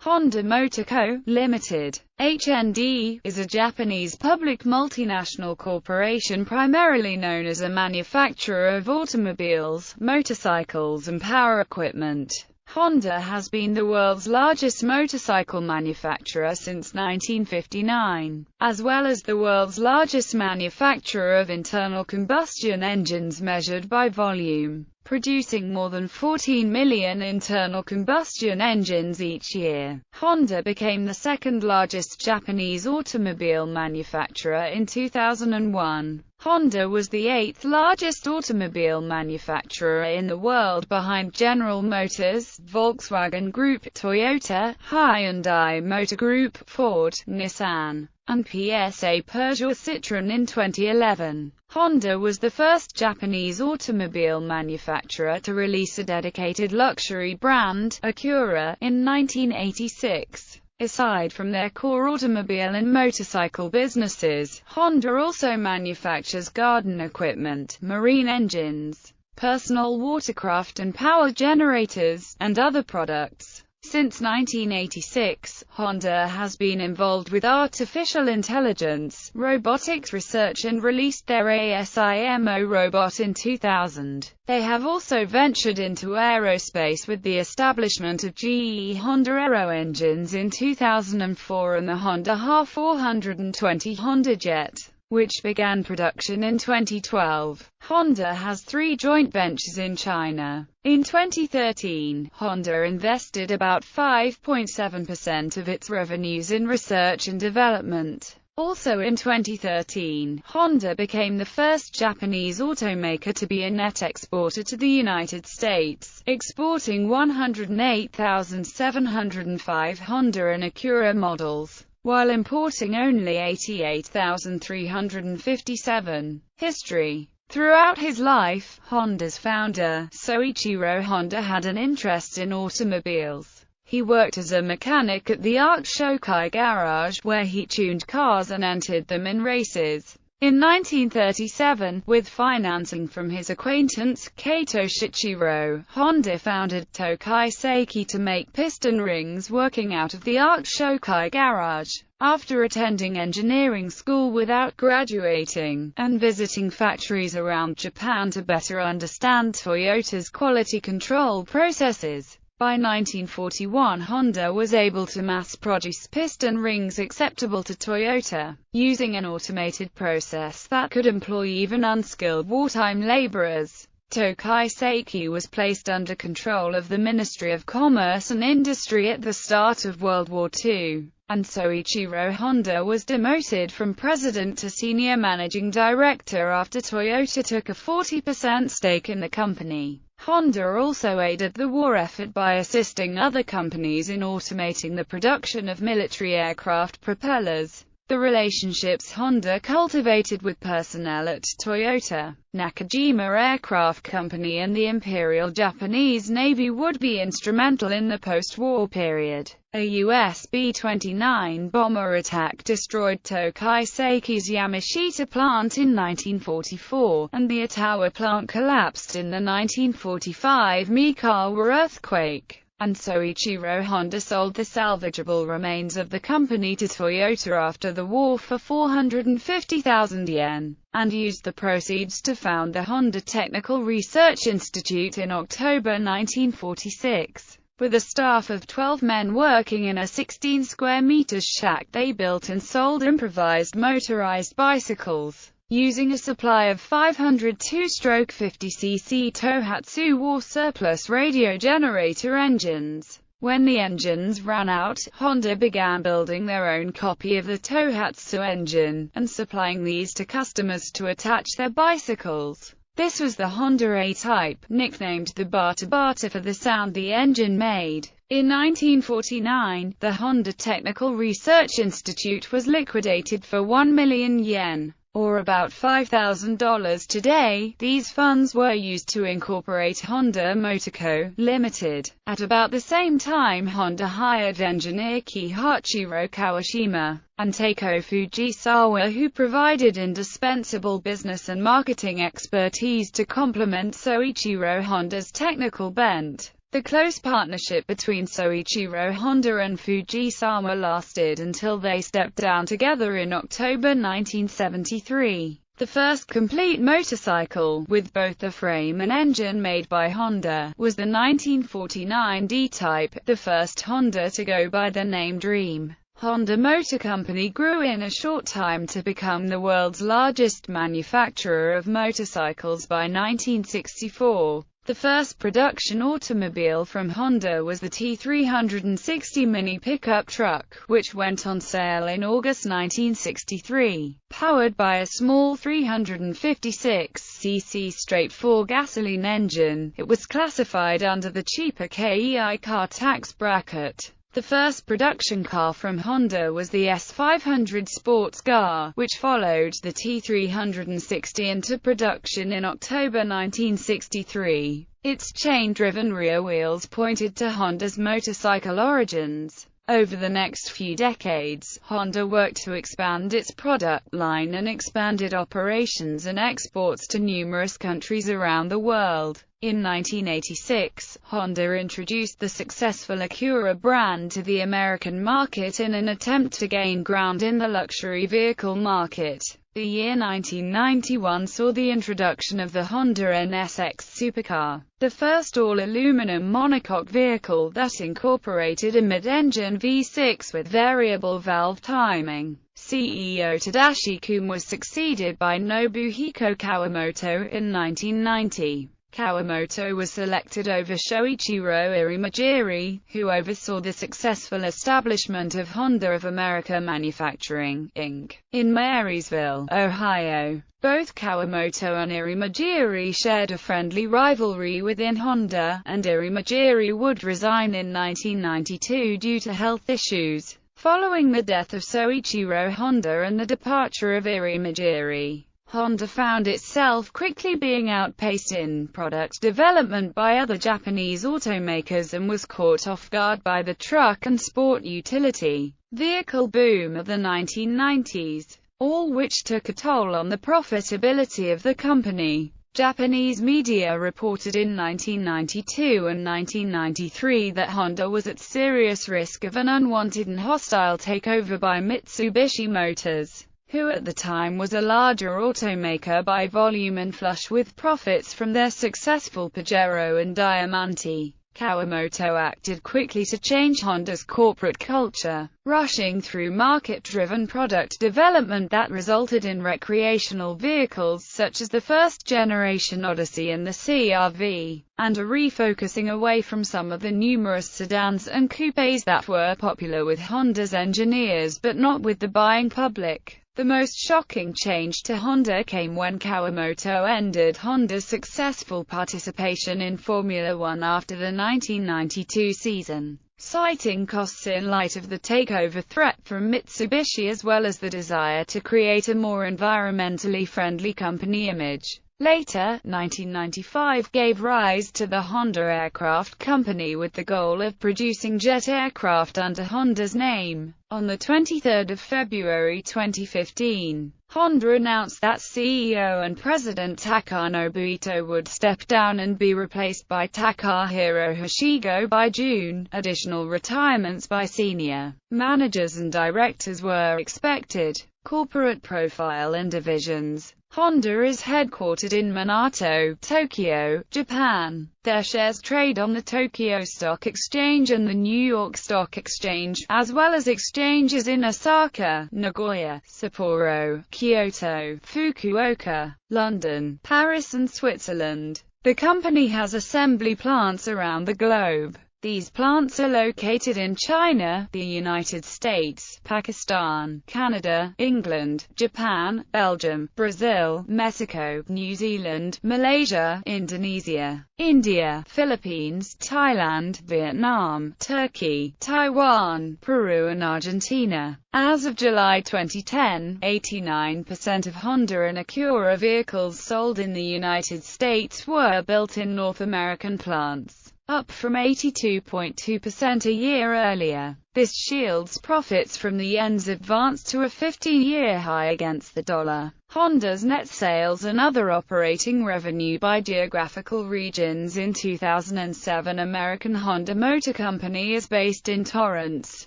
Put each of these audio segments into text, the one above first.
Honda Motor Co., Limited, HND, is a Japanese public multinational corporation primarily known as a manufacturer of automobiles, motorcycles and power equipment. Honda has been the world's largest motorcycle manufacturer since 1959, as well as the world's largest manufacturer of internal combustion engines measured by volume, producing more than 14 million internal combustion engines each year. Honda became the second largest Japanese automobile manufacturer in 2001. Honda was the eighth largest automobile manufacturer in the world behind General Motors, Volkswagen Group, Toyota, Hyundai Motor Group, Ford, Nissan, and PSA Peugeot Citroën in 2011. Honda was the first Japanese automobile manufacturer to release a dedicated luxury brand, Acura, in 1986. Aside from their core automobile and motorcycle businesses, Honda also manufactures garden equipment, marine engines, personal watercraft and power generators, and other products. Since 1986, Honda has been involved with artificial intelligence, robotics research and released their ASIMO robot in 2000. They have also ventured into aerospace with the establishment of GE Honda Aero engines in 2004 and the Honda HA420 Honda Jet, which began production in 2012. Honda has 3 joint ventures in China. In 2013, Honda invested about 5.7% of its revenues in research and development. Also in 2013, Honda became the first Japanese automaker to be a net exporter to the United States, exporting 108,705 Honda and Acura models, while importing only 88,357. History. Throughout his life, Honda's founder, Soichiro Honda, had an interest in automobiles. He worked as a mechanic at the Arc Shokai garage, where he tuned cars and entered them in races. In 1937, with financing from his acquaintance, Kato Shichiro, Honda founded Tokai Seiki to make piston rings working out of the Arc Shokai garage. After attending engineering school without graduating, and visiting factories around Japan to better understand Toyota's quality control processes, by 1941 Honda was able to mass-produce piston rings acceptable to Toyota, using an automated process that could employ even unskilled wartime laborers. Tokai Seiki was placed under control of the Ministry of Commerce and Industry at the start of World War II, and Soichiro Honda was demoted from president to senior managing director after Toyota took a 40% stake in the company. Honda also aided the war effort by assisting other companies in automating the production of military aircraft propellers. The relationships Honda cultivated with personnel at Toyota, Nakajima Aircraft Company and the Imperial Japanese Navy would be instrumental in the post-war period. A US B-29 bomber attack destroyed Tokai Seiki's Yamashita plant in 1944, and the Ottawa plant collapsed in the 1945 Mikawa earthquake, and Soichiro Honda sold the salvageable remains of the company to Toyota after the war for 450,000 yen, and used the proceeds to found the Honda Technical Research Institute in October 1946. With a staff of 12 men working in a 16 square meters shack, they built and sold improvised motorized bicycles, using a supply of 500 2-stroke 50cc Tohatsu war surplus radio generator engines. When the engines ran out, Honda began building their own copy of the Tohatsu engine, and supplying these to customers to attach their bicycles. This was the Honda A-Type, nicknamed the Bata Bata for the sound the engine made. In 1949, the Honda Technical Research Institute was liquidated for 1 million yen, or about $5,000 today. These funds were used to incorporate Honda Motor Co., Limited. At about the same time, Honda hired engineer Kihachiro Kawashima and Takeo Fujisawa, who provided indispensable business and marketing expertise to complement Soichiro Honda's technical bent. The close partnership between Soichiro Honda and Fujisawa lasted until they stepped down together in October 1973. The first complete motorcycle, with both a frame and engine made by Honda, was the 1949 D-Type, the first Honda to go by the name Dream. Honda Motor Company grew in a short time to become the world's largest manufacturer of motorcycles by 1964. The first production automobile from Honda was the T360 mini pickup truck, which went on sale in August 1963. Powered by a small 356cc straight-four gasoline engine, it was classified under the cheaper KEI car tax bracket. The first production car from Honda was the S500 sports car, which followed the T360 into production in October 1963. Its chain-driven rear wheels pointed to Honda's motorcycle origins. Over the next few decades, Honda worked to expand its product line and expanded operations and exports to numerous countries around the world. In 1986, Honda introduced the successful Acura brand to the American market in an attempt to gain ground in the luxury vehicle market. The year 1991 saw the introduction of the Honda NSX supercar, the first all-aluminum monocoque vehicle that incorporated a mid-engine V6 with variable valve timing. CEO Tadashi Kun was succeeded by Nobuhiko Kawamoto in 1990. Kawamoto was selected over Shoichiro Irimajiri, who oversaw the successful establishment of Honda of America Manufacturing, Inc., in Marysville, Ohio. Both Kawamoto and Irimajiri shared a friendly rivalry within Honda, and Irimajiri would resign in 1992 due to health issues. Following the death of Soichiro Honda and the departure of Irimajiri, Honda found itself quickly being outpaced in product development by other Japanese automakers and was caught off guard by the truck and sport utility vehicle boom of the 1990s, all which took a toll on the profitability of the company. Japanese media reported in 1992 and 1993 that Honda was at serious risk of an unwanted and hostile takeover by Mitsubishi Motors, who at the time was a larger automaker by volume and flush with profits from their successful Pajero and Diamante. Kawamoto acted quickly to change Honda's corporate culture, rushing through market-driven product development that resulted in recreational vehicles such as the first-generation Odyssey and the CR-V, and a refocusing away from some of the numerous sedans and coupes that were popular with Honda's engineers but not with the buying public. The most shocking change to Honda came when Kawamoto ended Honda's successful participation in Formula One after the 1992 season, citing costs in light of the takeover threat from Mitsubishi as well as the desire to create a more environmentally friendly company image. Later, 1995 gave rise to the Honda Aircraft Company with the goal of producing jet aircraft under Honda's name. On 23 February 2015, Honda announced that CEO and President Takanobu Ito would step down and be replaced by Takahiro Hashigo by June. Additional retirements by senior managers and directors were expected. Corporate profile and divisions. Honda is headquartered in Minato, Tokyo, Japan. Their shares trade on the Tokyo Stock Exchange and the New York Stock Exchange, as well as exchanges in Osaka, Nagoya, Sapporo, Kyoto, Fukuoka, London, Paris and Switzerland. The company has assembly plants around the globe. These plants are located in China, the United States, Pakistan, Canada, England, Japan, Belgium, Brazil, Mexico, New Zealand, Malaysia, Indonesia, India, Philippines, Thailand, Vietnam, Turkey, Taiwan, Peru and Argentina. As of July 2010, 89% of Honda and Acura vehicles sold in the United States were built in North American plants, up from 82.2% a year earlier. This shields profits from the yen's advance to a 15-year high against the dollar. Honda's net sales and other operating revenue by geographical regions. In 2007, American Honda Motor Company is based in Torrance,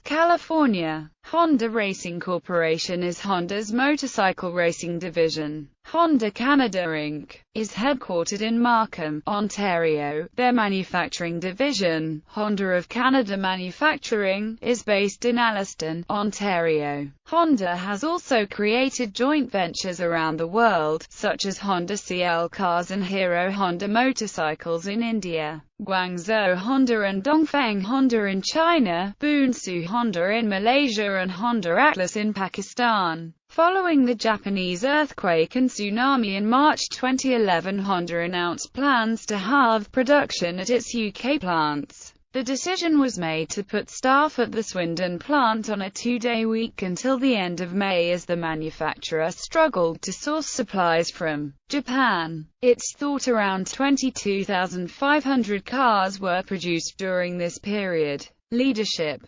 California. Honda Racing Corporation is Honda's motorcycle racing division. Honda Canada Inc. is headquartered in Markham, Ontario. Their manufacturing division, Honda of Canada Manufacturing, is based in Alliston, Ontario. Honda has also created joint ventures around the world, such as Honda CL Cars and Hero Honda Motorcycles in India, Guangzhou Honda and Dongfeng Honda in China, Bunsu Honda in Malaysia and Honda Atlas in Pakistan. Following the Japanese earthquake and tsunami in March 2011, Honda announced plans to halve production at its UK plants. The decision was made to put staff at the Swindon plant on a 2-day week until the end of May as the manufacturer struggled to source supplies from Japan. It's thought around 22,500 cars were produced during this period. Leadership.